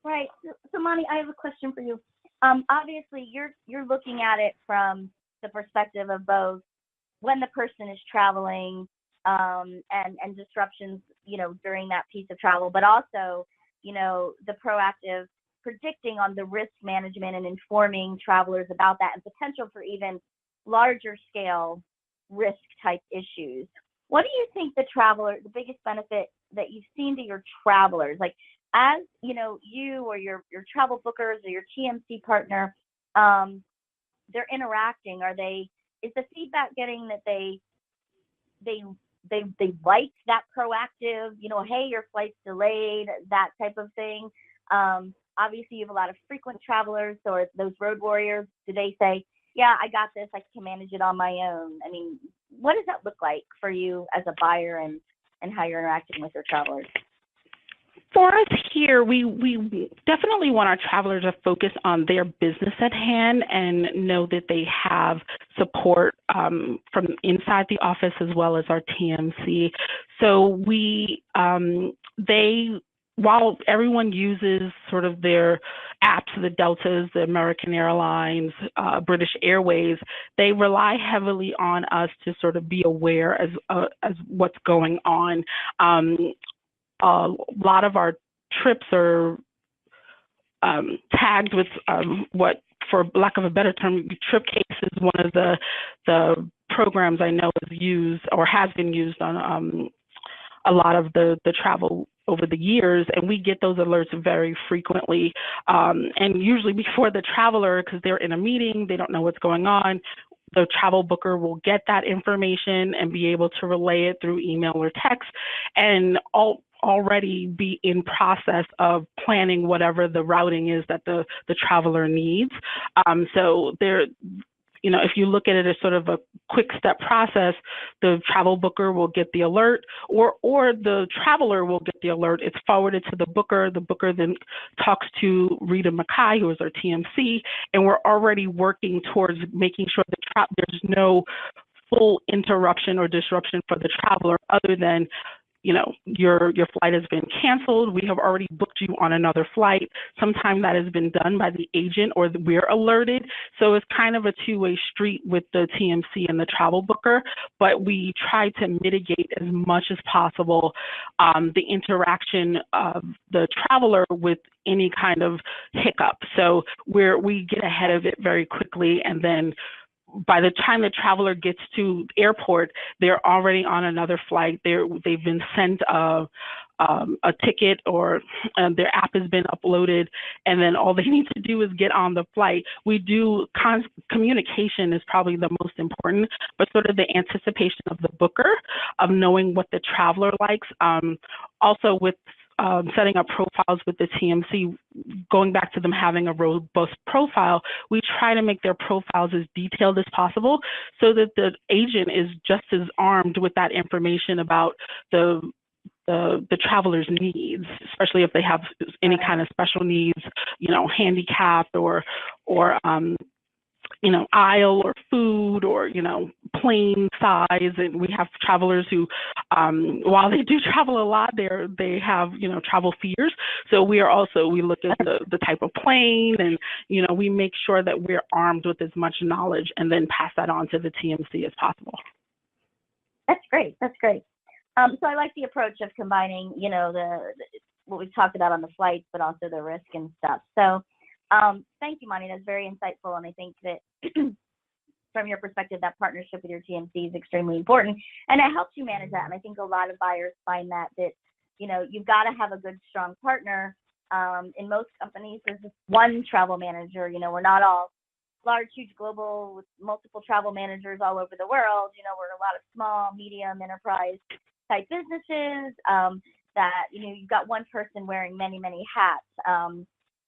Right. So Monty, I have a question for you. Obviously, you're looking at it from the perspective of both when the person is traveling and disruptions, during that piece of travel, but also, the proactive predicting on the risk management and informing travelers about that and potential for even larger scale risk type issues. What do you think the biggest benefit that you've seen to your travelers, like, as you or your travel bookers or your TMC partner, they're interacting? Is the feedback getting that they like that proactive, hey, your flight's delayed, that type of thing? Obviously, you have a lot of frequent travelers, or those road warriors. Do they say, yeah, I got this, I can manage it on my own? I mean, what does that look like for you as a buyer and how you're interacting with your travelers? For us here, we definitely want our travelers to focus on their business at hand and know that they have support from inside the office as well as our TMC. So while everyone uses sort of their apps, the Deltas, the American Airlines, British Airways, they rely heavily on us to sort of be aware as what's going on. A lot of our trips are tagged with what, for lack of a better term, TripCase is one of the programs I know is used or has been used on a lot of the travel over the years, and we get those alerts very frequently. And usually before the traveler, because they're in a meeting, they don't know what's going on, the travel booker will get that information and be able to relay it through email or text, and already be in process of planning whatever the routing is that the traveler needs. So if you look at it as sort of a quick step process, the travel booker will get the alert, or the traveler will get the alert. It's forwarded to the booker. The booker then talks to Rita Mackay, who is our TMC, and we're already working towards making sure that there's no full interruption or disruption for the traveler, other than your flight has been canceled. We have already booked you on another flight. Sometimes that has been done by the agent, or we're alerted. So it's kind of a two-way street with the TMC and the travel booker, but we try to mitigate as much as possible the interaction of the traveler with any kind of hiccup. So we get ahead of it very quickly, and then by the time the traveler gets to airport, they're already on another flight. They've been sent a ticket, or their app has been uploaded, and then all they need to do is get on the flight. We do communication is probably the most important, but sort of the anticipation of the booker, of knowing what the traveler likes. Also with setting up profiles with the TMC, going back to them having a robust profile, we try to make their profiles as detailed as possible so that the agent is just as armed with that information about the the traveler's needs, especially if they have any kind of special needs, handicapped or aisle or food or, plane size. And we have travelers who, while they do travel a lot, they have, travel fears. So we look at the type of plane and, we make sure that we're armed with as much knowledge and then pass that on to the TMC as possible. That's great. That's great. So I like the approach of combining, what we've talked about on the flights, but also the risk and stuff. So thank you, Monty. That's very insightful. And I think that from your perspective, that partnership with your TMC is extremely important. And it helps you manage that. And I think a lot of buyers find that you've got to have a good, strong partner. In most companies, there's just one travel manager. We're not all large, huge global with multiple travel managers all over the world. We're a lot of small, medium, enterprise type businesses that, you've got one person wearing many, many hats.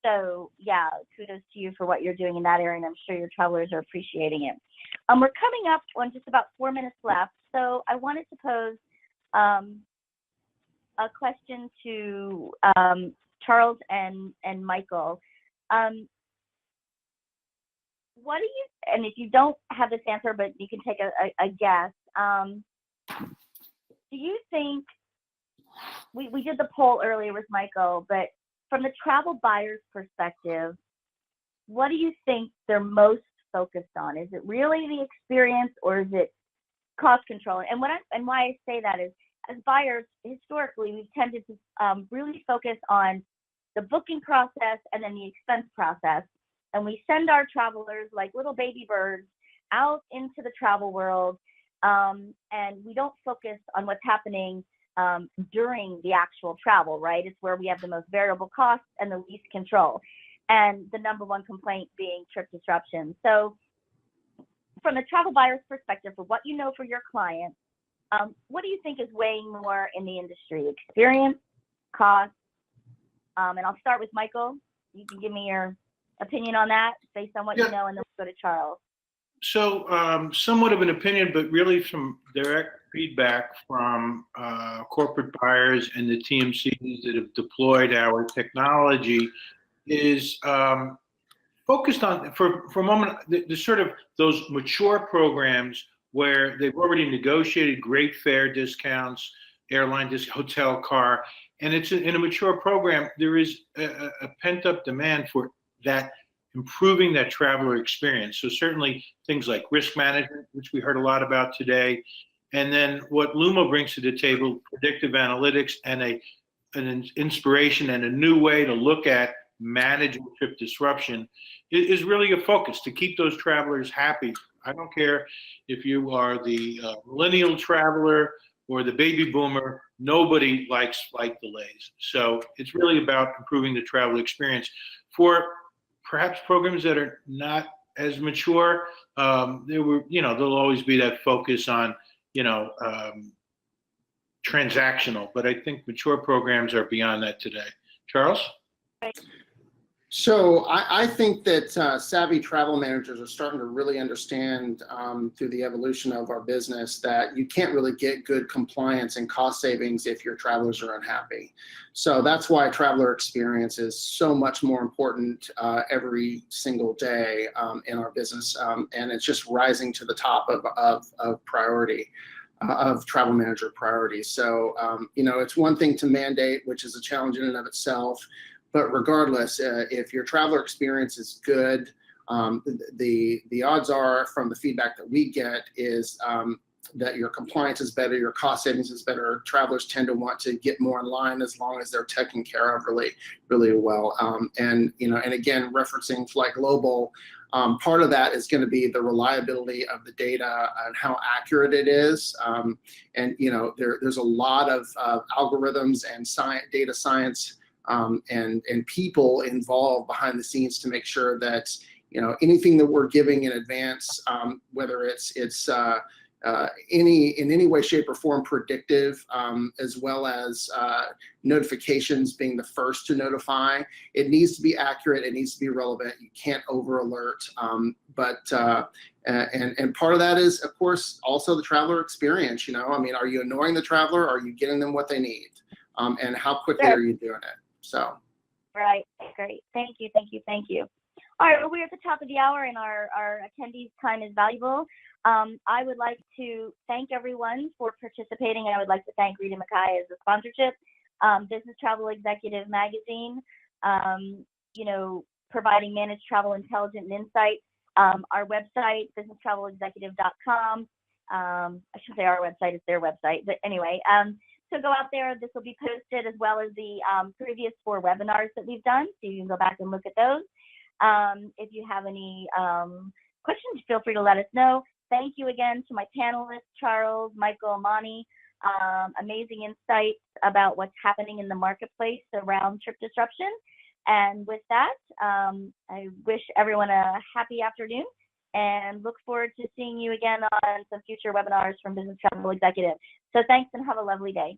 So yeah, kudos to you for what you're doing in that area, and I'm sure your travelers are appreciating it. We're coming up on just about 4 minutes left, so I wanted to pose a question to Charles and Michael. What do you, and if you don't have this answer, but you can take a guess, do you think, we did the poll earlier with Michael, but from the travel buyer's perspective, what do you think they're most focused on? Is it really the experience, or is it cost control? And why I say that is, as buyers, historically, we've tended to really focus on the booking process and then the expense process. And we send our travelers like little baby birds out into the travel world, and we don't focus on what's happening during the actual travel, right? It's where we have the most variable costs and the least control. And the number one complaint being trip disruption. So from the travel buyer's perspective, for what you know for your clients, what do you think is weighing more in the industry? Experience, cost? And I'll start with Michael. You can give me your opinion on that based on what you know, and then we'll go to Charles. So somewhat of an opinion, but really some direct feedback from corporate buyers and the TMCs that have deployed our technology is focused on, for a moment, the sort of those mature programs where they've already negotiated great fare discounts, airline discount, hotel, car, and it's in a mature program, there is a pent-up demand for that, improving that traveler experience. So certainly things like risk management, which we heard a lot about today, and then what Lumo brings to the table, predictive analytics and an inspiration and a new way to look at managing trip disruption is really a focus to keep those travelers happy. I don't care if you are the millennial traveler or the baby boomer, nobody likes flight delays. So it's really about improving the travel experience. For perhaps programs that are not as mature, there'll always be that focus on, transactional, but I think mature programs are beyond that today. Charles? So I think that savvy travel managers are starting to really understand through the evolution of our business that you can't really get good compliance and cost savings if your travelers are unhappy. So that's why traveler experience is so much more important every single day in our business, and it's just rising to the top of priority. Of travel manager priorities. So, it's one thing to mandate, which is a challenge in and of itself. But regardless, if your traveler experience is good, the odds are from the feedback that we get is that your compliance is better, your cost savings is better. Travelers tend to want to get more in line as long as they're taken care of really, really well. And again, referencing Flight Global, part of that is going to be the reliability of the data and how accurate it is. There's a lot of algorithms and data science and people involved behind the scenes to make sure that anything that we're giving in advance, whether it's in any way, shape, or form predictive, as well as notifications being the first to notify. It needs to be accurate. It needs to be relevant. You can't over alert. And part of that is, of course, also the traveler experience. Are you annoying the traveler? Are you getting them what they need? and how quickly Sure. are you doing it? So. Right. Great. Thank you. Thank you. Thank you. All right. Well, we're at the top of the hour, and our attendees' time is valuable. I would like to thank everyone for participating, and I would like to thank Rita Mackay as a sponsorship. Business Travel Executive Magazine, you know, providing managed travel intelligence and insight. Our website, businesstravelexecutive.com. I should say our website, is their website, but anyway. So go out there. This will be posted, as well as the previous 4 webinars that we've done, so you can go back and look at those. If you have any questions, feel free to let us know. Thank you again to my panelists, Charles, Michael, Amani. Amazing insights about what's happening in the marketplace around trip disruption. And with that, I wish everyone a happy afternoon and look forward to seeing you again on some future webinars from Business Travel Executive. So thanks and have a lovely day.